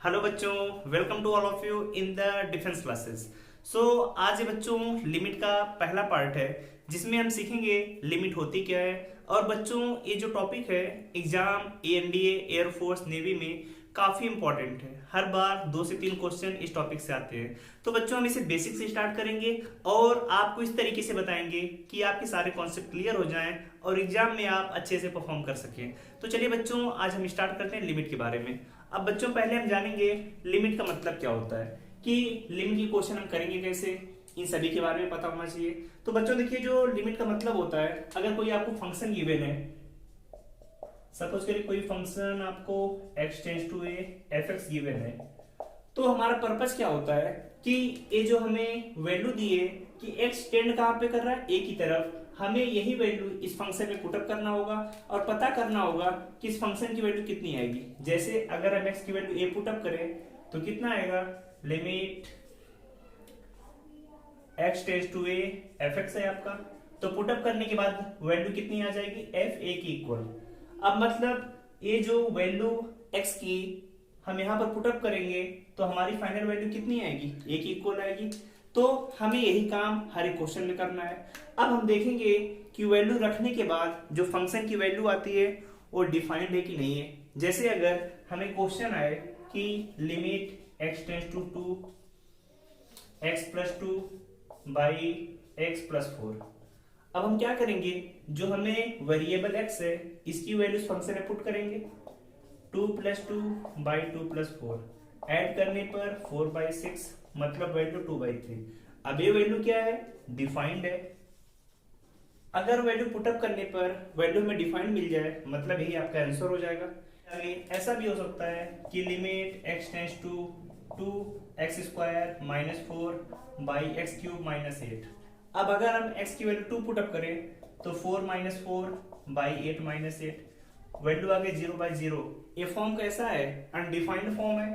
Hello बच्चों, welcome to all of you in the defence classes. So आज ये बच्चों लिमिट का पहला पार्ट है जिसमें हम सीखेंगे लिमिट होती क्या है। और बच्चों ये जो टॉपिक है एग्जाम एएनडीए एयरफोर्स नेवी में काफ़ी इंपॉर्टेंट है। हर बार 2 से 3 क्वेश्चन इस टॉपिक से आते हैं। तो बच्चों हम इसे बेसिक से स्टार्ट करेंगे और आपको इस तरीके से बताएंगे कि आपके सारे कॉन्सेप्ट क्लियर हो जाएं और एग्जाम में आप अच्छे से परफॉर्म कर सकें। तो चलिए बच्चों आज हम स्टार्ट करते हैं लिमिट के बारे में। अब बच्चों पहले हम जानेंगे लिमिट का मतलब क्या होता है, कि लिमिट की क्वेश्चन हम करेंगे कैसे, इन सभी के बारे में पता होना चाहिए। तो बच्चों देखिए जो लिमिट का मतलब होता है, अगर कोई आपको फंक्शन गिवन है, सपोज करिए कोई फंक्शन आपको x tends to a f x given है, तो हमारा पर्पस क्या होता है कि ये जो हमें वैल्यू दी है कि x टेंड कहाँ पे कर रहा है, a की तरफ, हमें यही वैल्यू इस फंक्शन में पुटअप करना होगा और पता करना होगा कि इस फंक्शन की वैल्यू कितनी आएगी। जैसे अगर हम x की वैल्यू a पुटअप करें तो कितना आएगा, limit x tends to a f x है आपका, तो पुटअप करने के बाद वैल्यू कितनी आ जाएगी, एफ ए की इक्वल। अब मतलब ये जो वैल्यू x की हम यहाँ पर पुटअप करेंगे तो हमारी फाइनल वैल्यू कितनी आएगी, a की इक्वल आएगी। तो हमें यही काम हर एक क्वेश्चन में करना है। अब हम देखेंगे कि वैल्यू रखने के बाद जो फंक्शन की वैल्यू आती है वो डिफाइंड है कि नहीं है। जैसे अगर हमें क्वेश्चन आए कि limit x tends to 2x+2 by x+4, अब हम क्या करेंगे, जो हमें वेरिएबल x है इसकी वैल्यू फंक्शन में पुट करेंगे, 2+2 बाई 2+4 ऐड करने पर 4/6 मतलब वैल्यू 2/3। अब ये वैल्यू क्या है, डिफाइंड है। अगर वैल्यू पुटअप करने पर वैल्यू में डिफाइंड मिल जाए मतलब यही आपका आंसर हो जाएगा। आगे ऐसा भी हो सकता है कि limit x tends to 2x² -4 by x³ -8। अब अगर हम x की वैल्यू 2 पुटअप करें तो 4 - 4 बाई 8 -8, वैल्यू आ गई 0/0। ये फॉर्म कैसा है, अनडिफाइंड फॉर्म है।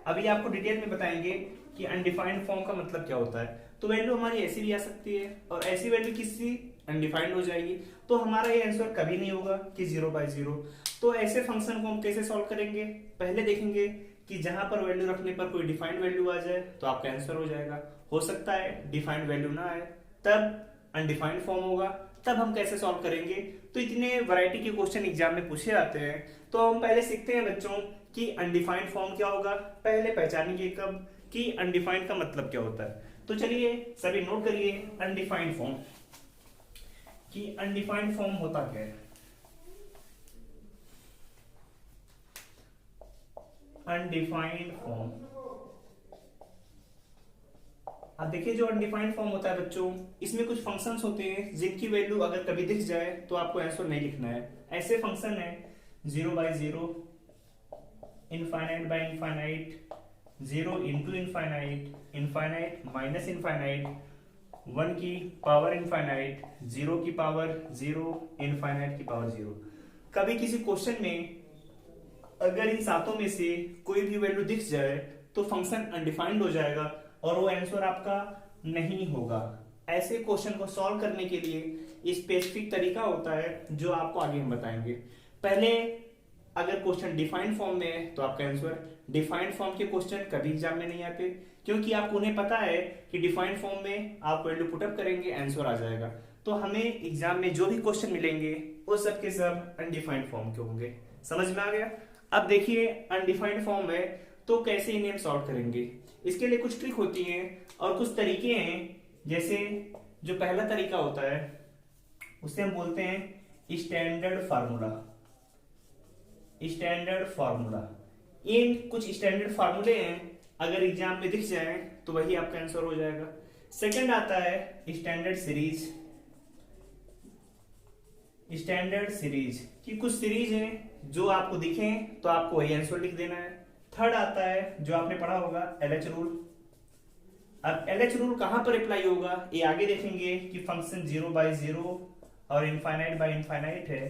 अभी आपको डिटेल में बताएंगे कि अनडिफाइंड फॉर्म का मतलब क्या होता है। तो वैल्यू हमारी ऐसी भी आ सकती है और ऐसी वैल्यू किसी अनडिफाइंड हो जाएगी, तो हमारा ये आंसर कभी नहीं होगा कि 0/0। तो ऐसे फंक्शन को हम कैसे सॉल्व करेंगे, पहले देखेंगे कि जहां पर वैल्यू रखने पर कोई डिफाइंड वैल्यू आ जाए तो आपका आंसर हो जाएगा। हो सकता है डिफाइंड वैल्यू ना आए, तब अनडिफाइंड फॉर्म होगा, तब हम कैसे सॉल्व करेंगे। तो इतने वैरायटी के क्वेश्चन एग्जाम में पूछे जाते हैं, तो हम पहले सीखते हैं बच्चों कि अनडिफाइंड फॉर्म क्या होगा। पहले पहचानेंगे कब कि अनडिफाइंड का मतलब क्या होता है। तो चलिए सभी नोट करिए अनडिफाइंड फॉर्म, कि अनडिफाइंड फॉर्म होता क्या है। अनडिफाइंड फॉर्म, अब देखिए जो अनडिफाइंड फॉर्म होता है बच्चों, इसमें कुछ फंक्शंस होते हैं जिनकी वैल्यू अगर कभी दिख जाए तो आपको आंसर नहीं लिखना है। ऐसे फंक्शन है 0/0, infinite by infinite, 0 into infinite, infinite minus infinite, 1 की पावर इनफाइनाइट, 0 की पावर 0, इनफाइनाइट की पावर 0। कभी किसी क्वेश्चन में अगर इन सातों में से कोई भी वैल्यू दिख जाए तो फंक्शन अनडिफाइंड हो जाएगा और वो आंसर आपका नहीं होगा। ऐसे क्वेश्चन को सॉल्व करने के लिए स्पेसिफिक तरीका होता है जो आपको आगे हम बताएंगे। पहले अगर क्वेश्चन डिफाइंड फॉर्म में है तो आपका आंसर, डिफाइंड फॉर्म के क्वेश्चन कभी एग्जाम में नहीं आते क्योंकि आपको उन्हें पता है कि डिफाइंड फॉर्म में आप वैल्यू पुटअप करेंगे आंसर आ जाएगा। तो हमें एग्जाम में जो भी क्वेश्चन मिलेंगे वो सब के सब अनडिफाइंड फॉर्म के होंगे। समझ में आ गया। अब देखिए अनडिफाइंड फॉर्म है तो कैसे इन्हें हम सॉल्व करेंगे। इसके लिए कुछ ट्रिक होती है और कुछ तरीके हैं। जैसे जो पहला तरीका होता है उसे हम बोलते हैं स्टैंडर्ड फार्मूला। स्टैंडर्ड फार्मूला, ये कुछ स्टैंडर्ड फार्मूले हैं, अगर एग्जाम में दिख जाए तो वही आपका आंसर हो जाएगा। सेकंड आता है स्टैंडर्ड सीरीज। स्टैंडर्ड सीरीज की कुछ सीरीज है जो आपको दिखें तो आपको वही आंसर लिख देना है। थर्ड आता है जो आपने पढ़ा होगा एलएच रूल। अब एलएच रूल कहां पर अप्लाई होगा ये आगे देखेंगे कि फंक्शन 0/0 और इनफाइनाइट बाय इनफाइनाइट है,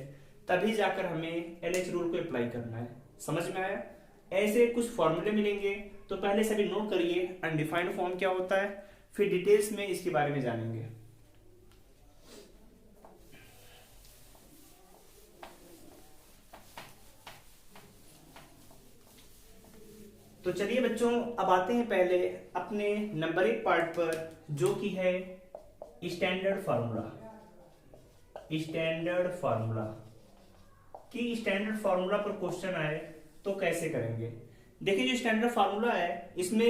तभी जाकर हमें एलएच रूल को अप्लाई करना है। समझ में आया। ऐसे कुछ फॉर्मूले मिलेंगे तो पहले सभी नोट करिए अनडिफाइंड फॉर्म क्या होता है, फिर डिटेल्स में इसके बारे में जानेंगे। तो चलिए बच्चों, अब आते हैं पहले अपने नंबर 1 पार्ट पर, जो कि है स्टैंडर्ड फार्मूला। स्टैंडर्ड फार्मूला कि स्टैंडर्ड फार्मूला पर क्वेश्चन आए तो कैसे करेंगे। देखिए, जो स्टैंडर्ड फार्मूला है इसमें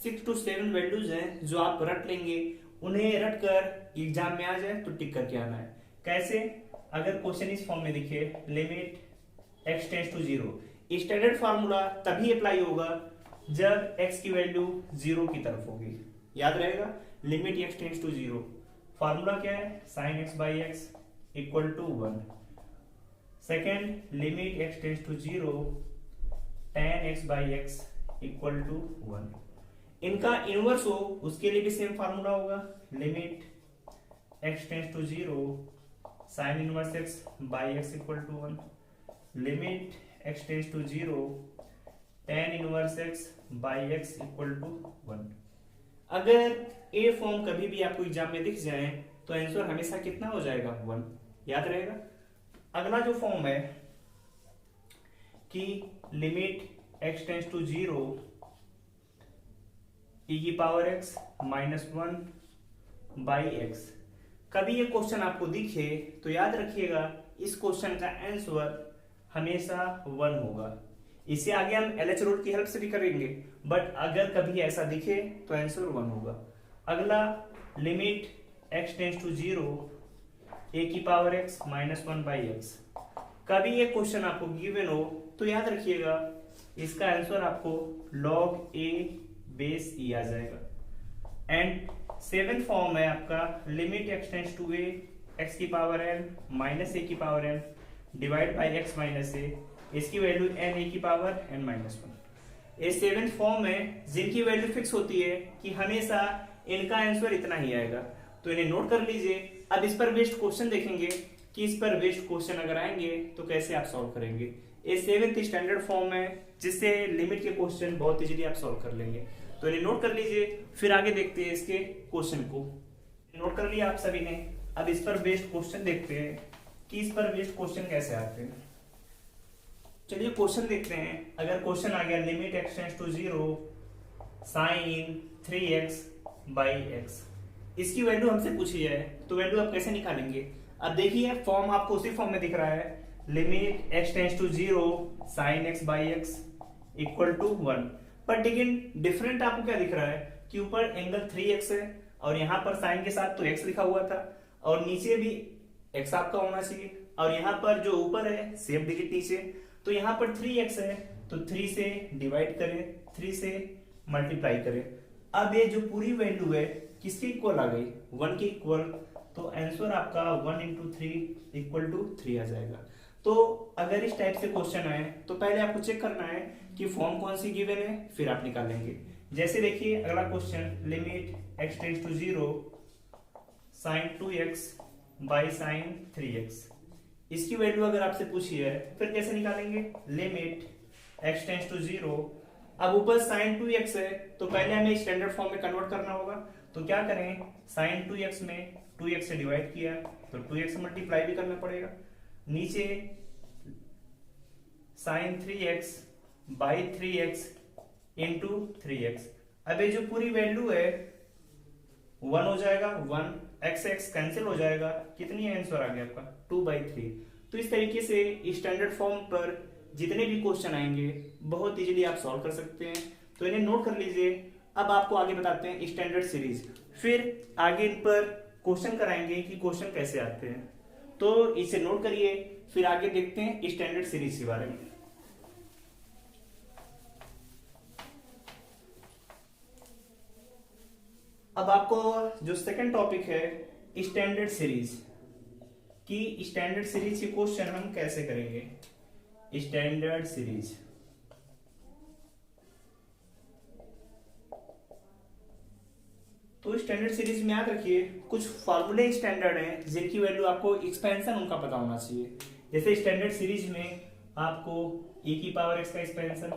6 to 7 वैल्यूज हैं जो आप रट लेंगे। उन्हें रट कर एग्जाम में आ जाए तो टिक करके आना है। कैसे? अगर क्वेश्चन इस फॉर्म में दिखे, limit x tends to 0, standard formula तभी अप्लाई होगा जब x की वैल्यू 0 की तरफ होगी। याद रहेगा, limit x tends to 0, formula क्या है? sin x by x equal to 1। Second, limit x tends to 0, tan x by x equal to 1। इनका इनवर्स हो उसके लिए भी सेम फार्मूला होगा, limit x tends to 0, sine inverse x by x equal to 1, limit x tends to 0, tan inverse x by x equal to 1। अगर ए form कभी भी आपको एग्जाम में दिख जाए तो आंसर हमेशा कितना हो जाएगा? 1। याद रहेगा। अगला जो फॉर्म है कि limit x tends to 0, e की power x minus 1 by x. कभी ये क्वेश्चन आपको दिखे तो याद रखिएगा इस क्वेश्चन का आंसर हमेशा 1 होगा। इसे आगे हम LH रूल की हेल्प से भी करेंगे, बट अगर कभी ऐसा दिखे तो आंसर 1 होगा। अगला, limit x tends to 0, a की power x minus 1 by x. कभी ये क्वेश्चन आपको गिवन हो तो याद रखिएगा इसका आंसर आपको log a बेस e आ जाएगा। एंड 7th फॉर्म है आपका, limit x tends to a, x की पावर n माइनस a की power n divide by x minus a, इसकी वैल्यू n a की पावर n माइनस 1। ये 7th फॉर्म है जिनकी वैल्यू फिक्स होती है कि हमेशा इनका आंसर इतना ही आएगा, तो इन्हें नोट कर लीजिए। अब इस पर बेस्ड क्वेश्चन देखेंगे कि इस पर बेस्ड क्वेश्चन अगर आएंगे तो कैसे आप सॉल्व करेंगे। ये 7th स्टैंडर्ड फॉर्म है जिससे लिमिट के क्वेश्चन बहुत इजीली आप सॉल्व कर लेंगे, तो इन्हें नोट कर लीजिए। फिर आगे देखते हैं इसके क्वेश्चन को। नोट कर लिया आप सभी ने। अब इस पर बेस्ड क्वेश्चन देखते हैं कि इस पर बेस्ड क्वेश्चन कैसे आते हैं। चलिए क्वेश्चन देखते हैं। अगर क्वेश्चन आ गया limit x tends to 0, sine 3x by x, इसकी वैल्यू हमसे पूछी है तो वैल्यू आप कैसे निकालेंगे। अब देखिए फॉर्म आपको उसी फॉर्म में दिख रहा है, limit x tends to 0, sine x by x equal to 1। पर लेकिन डिफरेंट आपको क्या दिख रहा है कि ऊपर एंगल 3x है और यहाँ पर साइन के साथ तो x लिखा हुआ था और नीचे भी x आपका होना चाहिए, और यहाँ पर जो ऊपर है सेम डिजिट नीचे, तो यहाँ पर 3x है तो 3 से डिवाइड करें, 3 से मल्टीप्लाई करें। अब ये जो पूरी वैल्यू है किसके इक्वल आ गई? 1 के इक्वल, तो आंसर आपका 1 इंटू 3 इक्वल टू 3 आ जाएगा। तो अगर इस टाइप से क्वेश्चन आए तो पहले आपको चेक करना है कि फॉर्म कौन सी गिवन है, फिर आप निकालेंगे। जैसे देखिए अगला question, limit x tends to 0, sine 2x by sine 3x, इसकी वैल्यू अगर आपसे पूछी है फिर कैसे निकालेंगे? लिमिट x टेंड्स टू 0, अब ऊपर साइन 2x है तो पहले हमें स्टैंडर्ड फॉर्म में कन्वर्ट करना होगा, तो क्या करें, साइन 2x में 2x से डिवाइड किया तो 2x से मल्टीप्लाई भी करना पड़ेगा, नीचे sign 3x by 3x into 3x। अब ये जो पूरी वैल्यू है 1 हो जाएगा, 1 x x कैंसिल हो जाएगा, कितनी आंसर आ गया आपका? 2/3। तो इस तरीके से स्टैंडर्ड फॉर्म पर जितने भी क्वेश्चन आएंगे बहुत इजीली आप सॉल्व कर सकते हैं, तो इन्हें नोट कर लीजिए। अब आपको आगे बताते हैं स्टैंडर्ड सीरीज, फिर आगे इन पर क्वेश्चन कराएंगे कि क्वेश्चन कैसे आते हैं, तो इसे नोट करिए। फिर आगे देखते हैं स्टैंडर्ड सीरीज के बारे में। अब आपको जो सेकंड टॉपिक है स्टैंडर्ड सीरीज, कि स्टैंडर्ड सीरीज के क्वेश्चन हम कैसे करेंगे। स्टैंडर्ड सीरीज, तो स्टैंडर्ड सीरीज में याद रखिए कुछ फार्मूले स्टैंडर्ड हैं जिनकी वैल्यू आपको एक्सपेंशन उनका पता होना चाहिए। जैसे स्टैंडर्ड सीरीज में आपको e की पावर x का एक्सपेंशन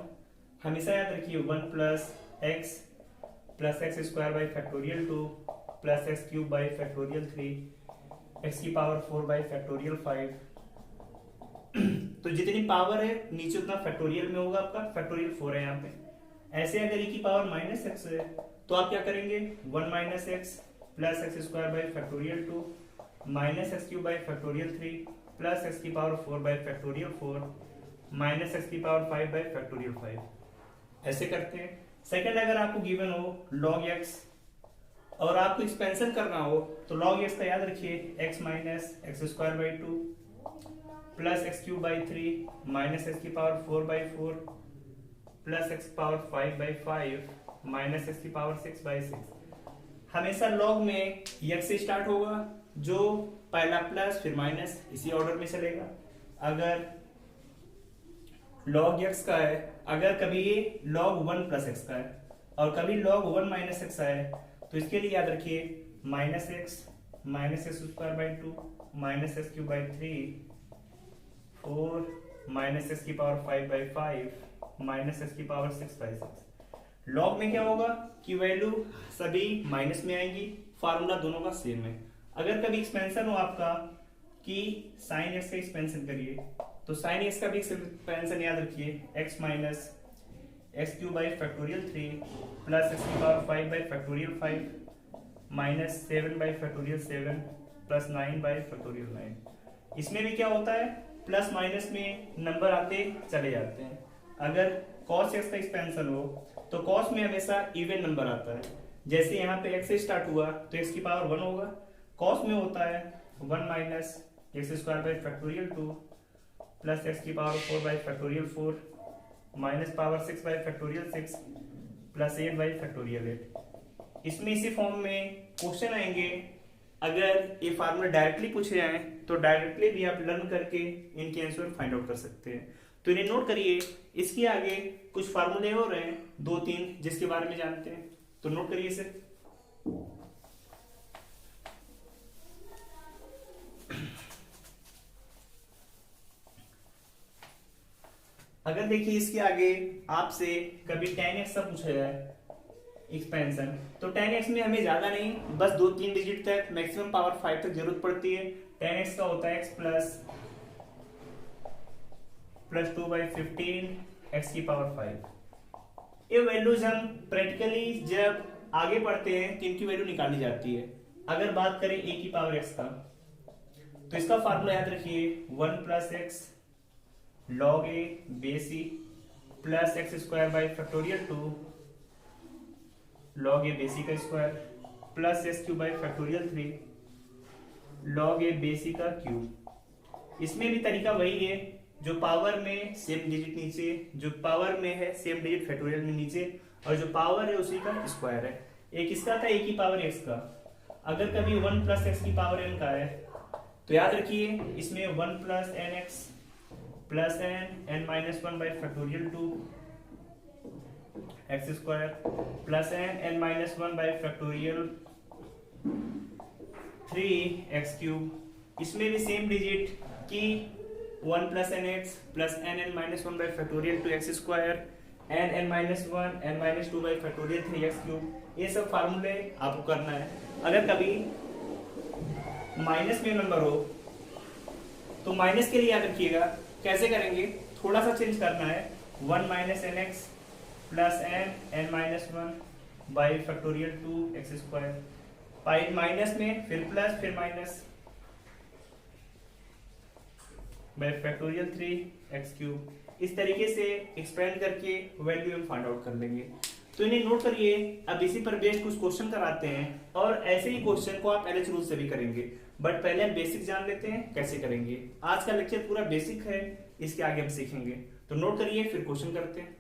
हमेशा याद रखिए 1 plus x square by factorial 2 plus x cube by factorial 3 x की पावर 4 बाई फैक्टोरियल 5। तो जितनी पावर है नीचे उतना फैक्टोरियल में होगा, आपका फैक्टोरियल 4 है यहाँ पे। ऐसे अगर e की पावर माइनस एक्स है तो आप क्या करेंगे, 1 minus x plus x square by factorial 2 minus x cube by factorial 3 plus x की power 4 by factorial 4 minus x की पावर 5 बाई फैक्टोरियल 5 ऐसे करते हैं। सेकंड, अगर आपको गिवन हो log x और आपको एक्सपेंशन करना हो तो log x का याद रखिए x minus x square by 2 plus x cube by 3 minus x की power 4 by 4 plus x power 5 by 5 minus x की पावर 6 बाई 6। हमेशा log में x से स्टार्ट होगा, जो पहला प्लस फिर माइनस इसी ऑर्डर में चलेगा। अगर log x का है, अगर कभी ये log 1 प्लस एक्स का है और कभी log 1 माइनस एक्स है तो इसके लिए याद रखिए minus x square by 2 minus x cube by 3 4 minus x की पावर 5 बाई 5 माइनस एक्स की पावर 6 बाई 6। लॉग में क्या होगा कि वैल्यू सभी माइनस में आएंगी, फार्मूला दोनों का सेम है। अगर कभी एक्सपेंशन हो आपका कि साइन एक्स का एक्सपेंशन करिए तो साइन एक्स का भी एक्सपेंशन याद रखिए x minus x cube by factorial 3 plus x की power 5 by factorial 5 minus 7 by factorial 7 plus 9 by factorial 9। इसमें भी क्या होता है, प्लस माइनस में नंबर आते चले जाते हैं। अगर cos x का एक्सपेंशन हो तो cos में हमेशा इवन नंबर आता है। जैसे यहाँ पे x से स्टार्ट हुआ तो x की पावर 1 होगा, cos में होता है 1 minus x square by factorial 2 plus x की power 4 by factorial 4 minus power 6 by factorial 6 plus 8 by factorial 8। इसमें इसी फॉर्म में क्वेश्चन आएंगे। अगर ये फार्मूला डायरेक्टली पूछे जाए तो डायरेक्टली भी आप लर्न करके इनके आंसर फाइंड आउट कर सकते हैं। तो इन्हें नोट करिए। इसके आगे कुछ फार्मूले हो रहे हैं 2-3 जिसके बारे में जानते हैं, तो नोट करिए इसे। अगर देखिए इसके आगे आपसे कभी tan x का पूछा जाए एक्सपेंशन, तो tan x में हमें ज्यादा नहीं, बस 2-3 डिजिट तक मैक्सिमम पावर 5 तक जरूरत पड़ती है। tan x का होता है x प्लस 2 बाई 15 एक्स की पावर 5। ये वैल्यूज हम प्रैक्टिकली जब आगे पढ़ते हैं तो इनकी वैल्यू निकाली जाती है। अगर बात करें a की पावर x का तो इसका फार्मूला याद रखिए 1 plus x log a base e plus x square by factorial 2 log a base e का square plus x cube by factorial 3 log a base e का क्यूब। इसमें भी तरीका वही है, जो पावर में सेम डिजिट नीचे, जो पावर में है सेम डिजिट फैक्टोरियल में नीचे, और जो पावर है उसी का स्क्वायर है। एक इसका था a की पावर x का, अगर कभी 1 प्लस एक्स की पावर n का है तो याद रखिए इसमें 1 plus n x plus n minus 1 by factorial 2 x square plus n minus 1 by factorial 3 x cube. इसमें भी सेम डिजिट की 1 plus n x plus n minus 1 by factorial 2 x square n minus 1 n minus 2 by factorial 3 x cube. ये सब फार्मूले आपको करना है। अगर कभी माइनस में नंबर हो तो माइनस के लिए याद रखिएगा कैसे करेंगे, थोड़ा सा चेंज करना है। 1 minus n x plus n minus 1 by factorial 2 x square, minus में फिर प्लस फिर minus by factorial 3 x cube. इस तरीके से एक्सपेंड करके वैल्यू हम फाइंड आउट कर लेंगे। तो इन्हें नोट करिए। अब इसी पर बेस्ड कुछ क्वेश्चन कराते हैं और ऐसे ही क्वेश्चन को आप LH रूल से भी करेंगे, बट पहले हम बेसिक जान लेते हैं कैसे करेंगे। आज का लेक्चर पूरा बेसिक है, इसके आगे हम सीखेंगे। तो नोट करिए फिर क्वेश्चन करते हैं।